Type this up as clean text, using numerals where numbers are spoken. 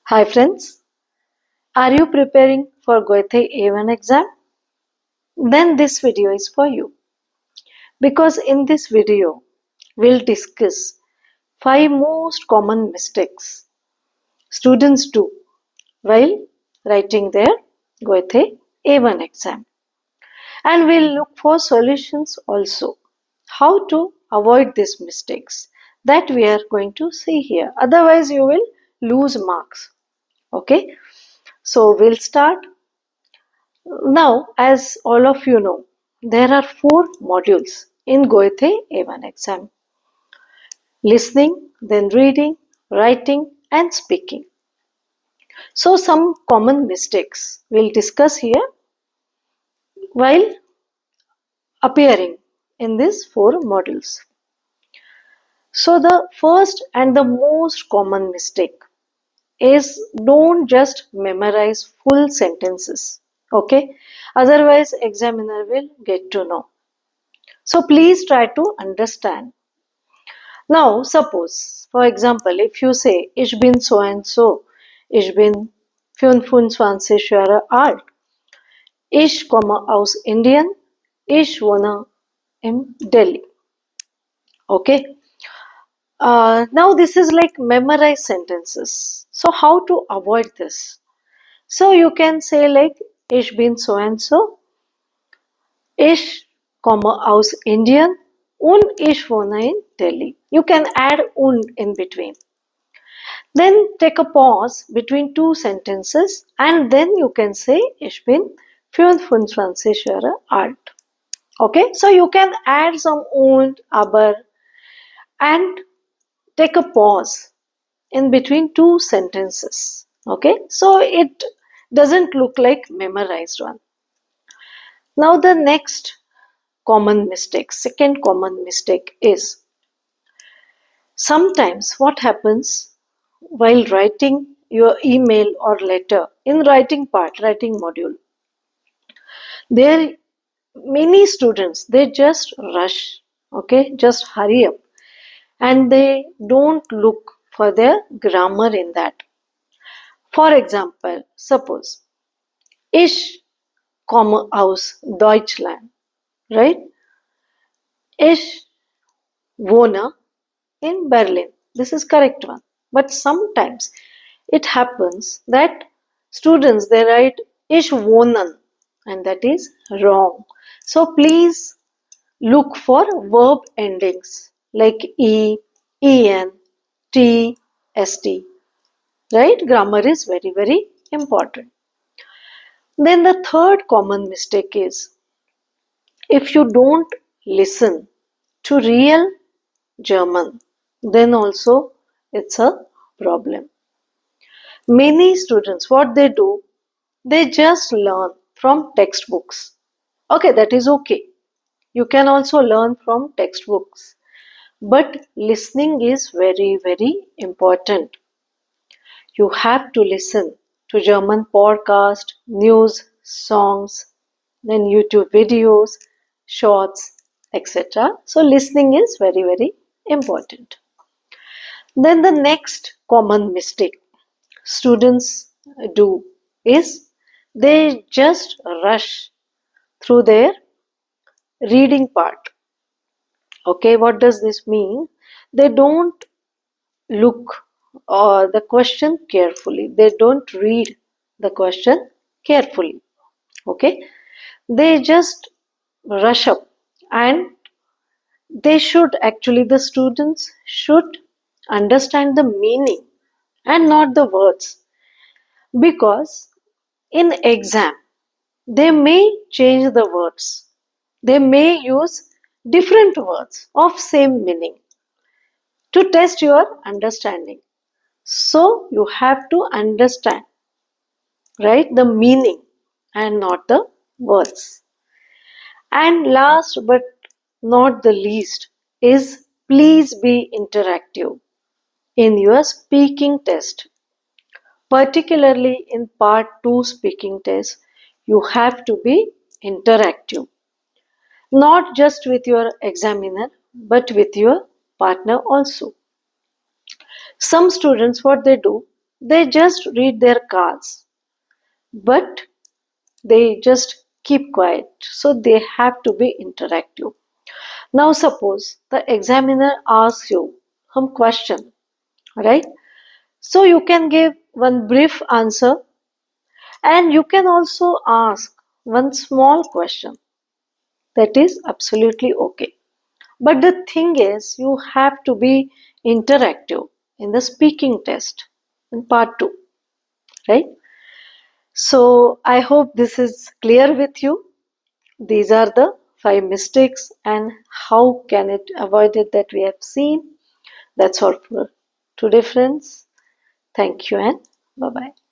Hi friends, are you preparing for Goethe A1 exam? Then this video is for you. Because in this video, we'll discuss 5 most common mistakes students do while writing their Goethe A1 exam. And we'll look for solutions also. How to avoid these mistakes that we are going to see here. Otherwise, you will lose marks. Okay, so we'll start. Now, as all of you know, there are 4 modules in Goethe A1 exam: listening, then reading, writing, and speaking. So, some common mistakes we'll discuss here while appearing in these 4 modules. So, the first and the most common mistake is don't just memorize full sentences. Okay, otherwise, examiner will get to know. So please try to understand. Now, suppose, for example, if you say, Ich bin so and so, ich bin 25 Jahre alt, ich komme aus Indien, ich wohne in Delhi. Okay. Now this is like memorized sentences. So how to avoid this? So you can say like, Ich bin so and so, ich komme aus Indien und ich wohne in Delhi. You can add und in between. Then take a pause between two sentences and then you can say Ich bin 25 Jahre alt. Okay, so you can add some und, aber and take a pause in between two sentences. Okay, so it doesn't look like memorized one. Now the next common mistake, second common mistake is sometimes what happens while writing your email or letter in writing part, writing module, there many students they just rush, okay, just hurry up and they don't look for their grammar in that. For example, suppose ich komme aus Deutschland, right? Ich wohne in Berlin. This is correct one. But sometimes it happens that students they write ich wohnen and that is wrong. So please look for verb endings like e, en, t, st. Right? Grammar is very important. Then the third common mistake is if you don't listen to real German, then also it's a problem. Many students, what they do, they just learn from textbooks. Okay, that is okay. You can also learn from textbooks. But listening is very important. You have to listen to German podcast, news, songs, then YouTube videos, shorts, etc. So listening is very important. Then the next common mistake students do is they just rush through their reading part. Okay, what does this mean? They don't look the question carefully. They don't read the question carefully. Okay, they just rush up and they should actually, the students should understand the meaning and not the words, because in exam they may change the words, they may use different words of same meaning to test your understanding. So you have to understand, right, the meaning and not the words. And last but not the least is please be interactive in your speaking test. Particularly in part 2 speaking test, you have to be interactive. Not just with your examiner, but with your partner also. Some students, what they do, they just read their cards, but they just keep quiet. So they have to be interactive. Now suppose the examiner asks you some question, right? So you can give one brief answer, and you can also ask one small question. That is absolutely okay. But the thing is, you have to be interactive in the speaking test in part 2, right? So I hope this is clear with you. These are the 5 mistakes and how can it avoid it that we have seen. That's all for today, friends. Thank you and bye bye.